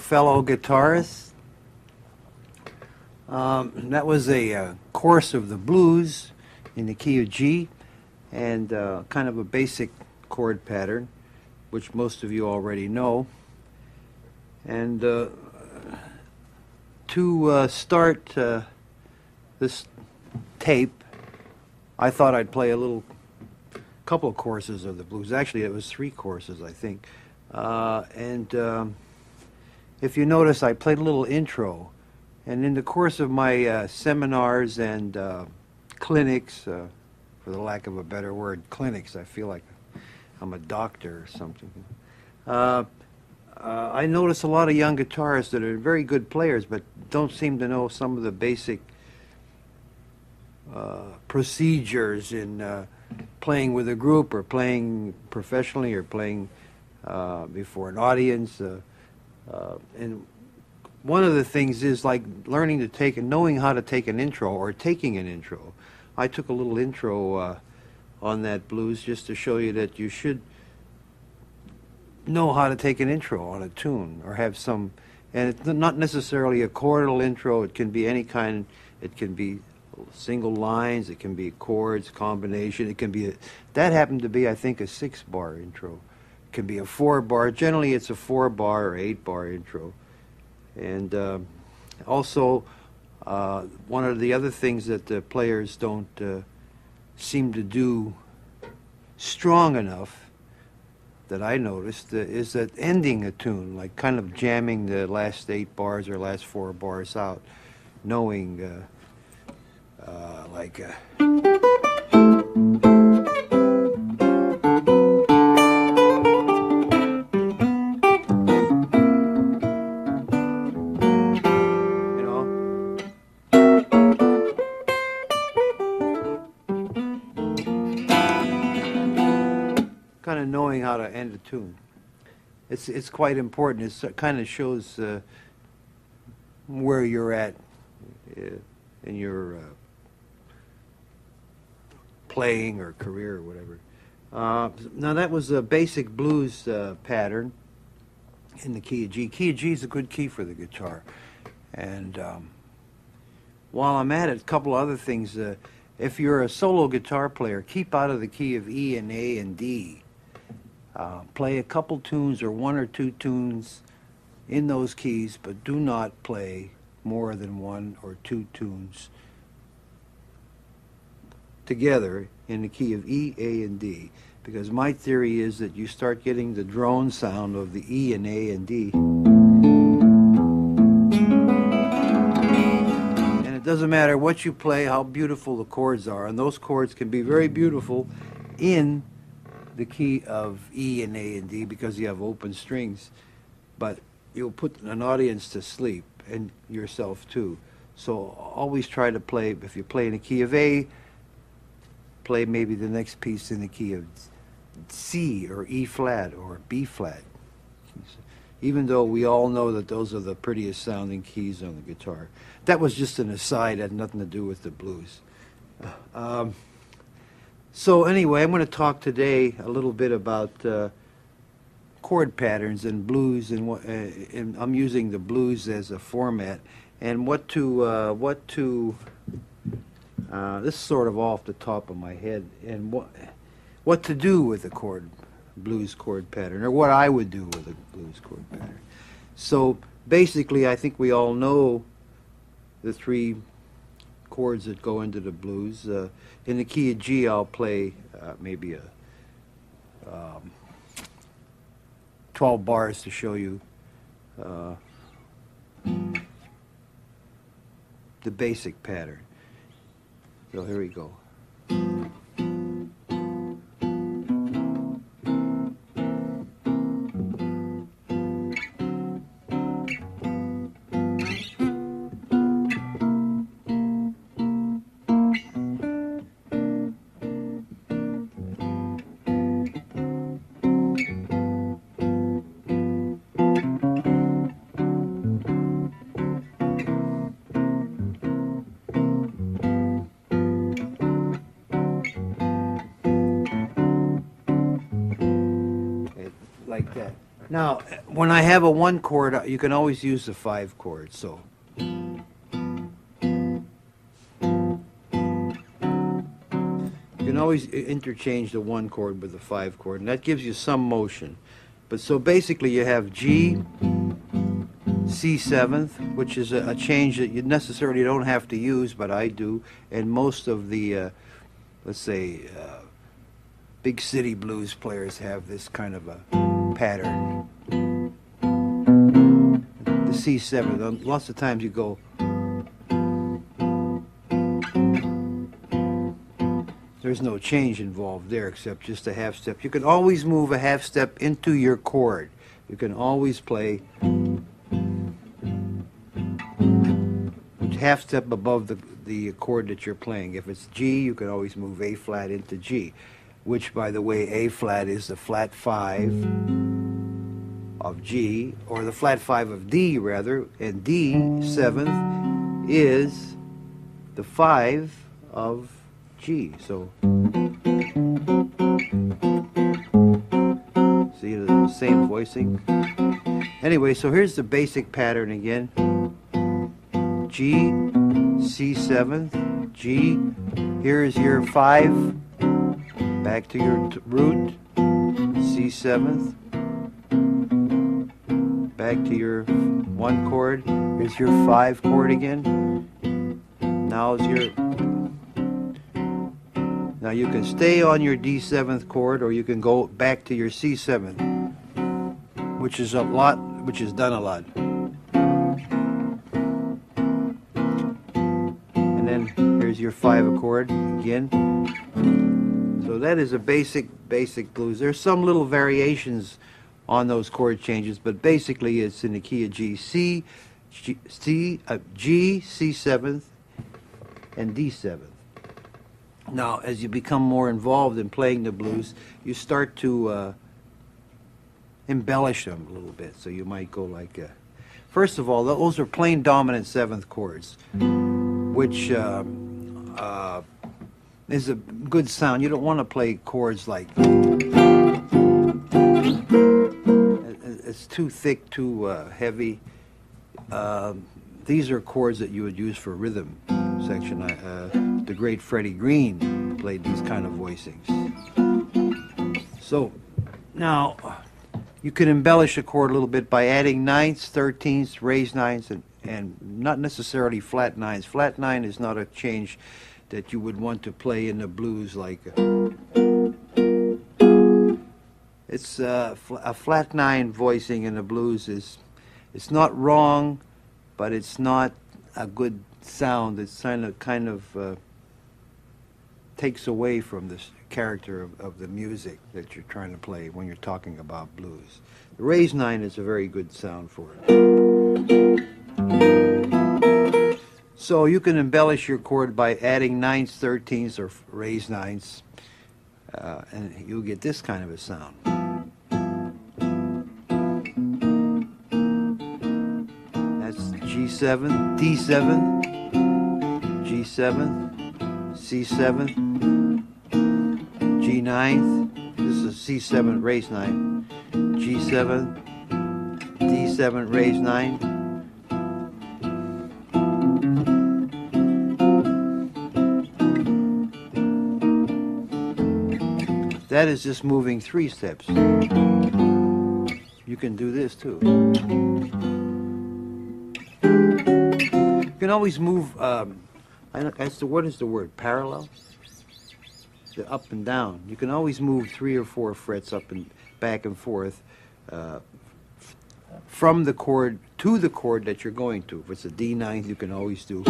fellow guitarists. That was a course of the blues in the key of G, and kind of a basic chord pattern, which most of you already know. And to start this tape, I thought I'd play a couple of courses of the blues. Actually, it was 3 courses, I think. If you notice, I played a little intro. And in the course of my seminars and clinics, for the lack of a better word, clinics, I feel like I'm a doctor or something. I notice a lot of young guitarists that are very good players, but don't seem to know some of the basic procedures in playing with a group, or playing professionally, or playing before an audience. And one of the things is like learning to take and knowing how to take an intro, or taking an intro. I took a little intro on that blues just to show you that you should know how to take an intro on a tune, or have some, and it's not necessarily a chordal intro. It can be any kind. It can be single lines, it can be chords, combination, it can be that happened to be, I think, a 6-bar intro. It can be a 4-bar. Generally it's a 4-bar or 8-bar intro. And also one of the other things that the players don't seem to do strong enough, that I noticed, is that ending a tune, like kind of jamming the last 8 bars or last 4 bars out, knowing like kind of knowing how to end a tune. It's quite important. It kind of shows where you're at in your playing or career or whatever. Now that was a basic blues pattern in the key of G. Key of G is a good key for the guitar. And while I'm at it, a couple other things. If you're a solo guitar player, keep out of the key of E and A and D. Play a couple tunes or 1 or 2 tunes in those keys, but do not play more than 1 or 2 tunes together in the key of E, A, and D, because my theory is that you start getting the drone sound of the E and A and D, and it doesn't matter what you play, how beautiful the chords are, and those chords can be very beautiful in the key of E and A and D because you have open strings, but you'll put an audience to sleep, and yourself too. So always try to play, if you play in the key of A, play maybe the next piece in the key of C or E flat or B flat, even though we all know that those are the prettiest sounding keys on the guitar. That was just an aside, had nothing to do with the blues. So anyway, I'm going to talk today a little bit about chord patterns and blues, and I'm using the blues as a format, and this is sort of off the top of my head, and what to do with a blues chord pattern, or what I would do with a blues chord pattern. So basically, I think we all know the 3 chords that go into the blues. In the key of G, I'll play maybe a 12 bars to show you the basic pattern. So here we go. Like that. Now, when I have a 1 chord, you can always use the 5 chord. So you can always interchange the 1 chord with the 5 chord, and that gives you some motion. But so basically you have G, C7th, which is a change that you necessarily don't have to use, but I do, and most of the, let's say, big city blues players have this kind of a pattern. The C7, lots of times you go, there's no change involved there except just a half step. You can always move a half step into your chord. You can always play half step above the chord that you're playing. If it's G, you can always move A flat into G, which, by the way, A flat is the flat 5 of G, or the flat 5 of D, rather, and D, 7th, is the 5 of G. So, see the same voicing? Anyway, so here's the basic pattern again. G, C7th, G, here is your 5, back to your root, C7th, back to your 1 chord, here's your 5 chord again, now you can stay on your D7th chord, or you can go back to your C7th, which is done a lot. And then here's your 5 chord again. So that is a basic blues. There's some little variations on those chord changes, but basically it's in the key of G, G, C7th, and D7th. Now, as you become more involved in playing the blues, you start to embellish them a little bit. So you might go like, first of all, those are plain dominant 7th chords, which is a good sound. You don't want to play chords like, it's too thick, too heavy. These are chords that you would use for rhythm section. The great Freddie Green played these kind of voicings. So now you can embellish a chord a little bit by adding 9ths, 13ths, raised 9ths, and not necessarily flat 9s. Flat 9 is not a change that you would want to play in the blues like it's a flat 9 voicing in the blues it's not wrong, but it's not a good sound. It's kind of takes away from this character of the music that you're trying to play when you're talking about blues. The raised 9 is a very good sound for it. So you can embellish your chord by adding 9ths, 13ths, or raised 9ths, and you'll get this kind of a sound. That's G7, D7, G7, C7, G9th, this is C7 raised 9, G7, D7 raised 9, that is just moving 3 steps. You can do this too. You can always move, what is the word? Parallel? The up and down. You can always move 3 or 4 frets up and back and forth from the chord to the chord that you're going to. If it's a D9, you can always do.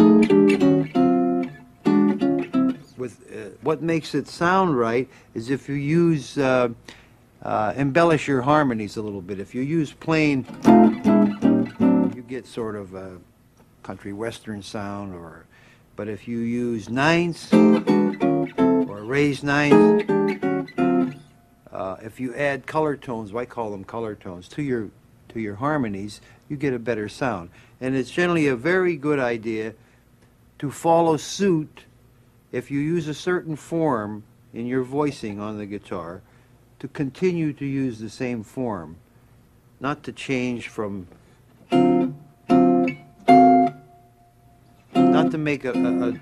With what makes it sound right is if you use embellish your harmonies a little bit. If you use plain, you get sort of a country western sound, but if you use 9ths or raised 9ths, if you add color tones, I call them color tones, to your harmonies, you get a better sound. And it's generally a very good idea to follow suit. If you use a certain form in your voicing on the guitar, to continue to use the same form not to change from, not to make a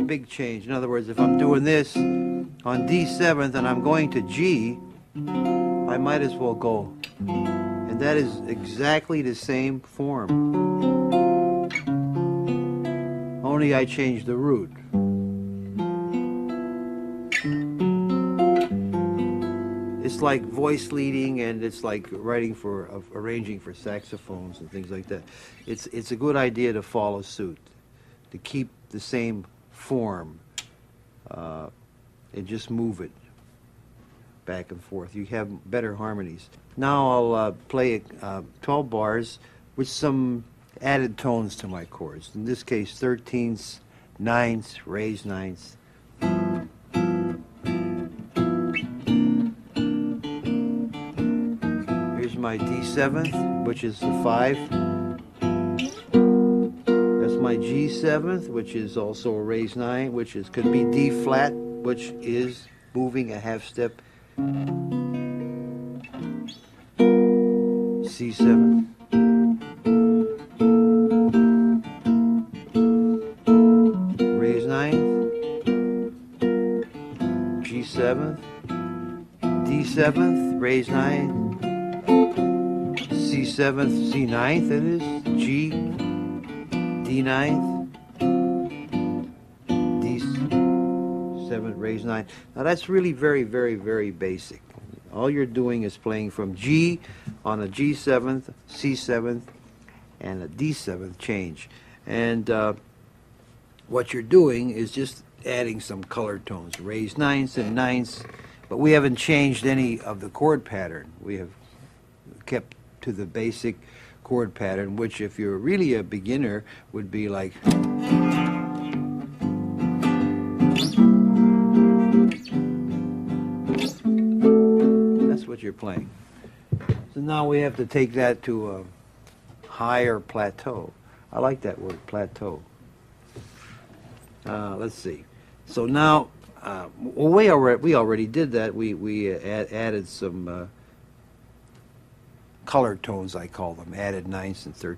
big change. In other words, if I'm doing this on D7th and I'm going to G, I might as well go. And that is exactly the same form. Only I changed the root. It's like voice leading, and it's like writing for, arranging for saxophones and things like that. It's a good idea to follow suit, to keep the same form, and just move it back and forth. You have better harmonies. Now I'll play 12 bars with some added tones to my chords. In this case, 13ths, 9ths, raised 9ths. Here's my D7th, which is the 5. That's my G7th, which is also a raised 9, which is could be D flat, which is moving a half step. C7. Raised 9th. G7th. D7th, raised 9th. C7th, C9th it is. G, D9th. D7th, raised 9. Now that's really very, very, very basic. All you're doing is playing from G on a G7th, C7th, and a D7th change. And what you're doing is just adding some color tones, raised 9ths and 9ths, but we haven't changed any of the chord pattern. We have kept to the basic chord pattern, which if you're really a beginner would be like... what you're playing. So now we have to take that to a higher plateau. I like that word, plateau. Let's see. So now, we already did that. We added some color tones, I call them, added 9ths and 13ths.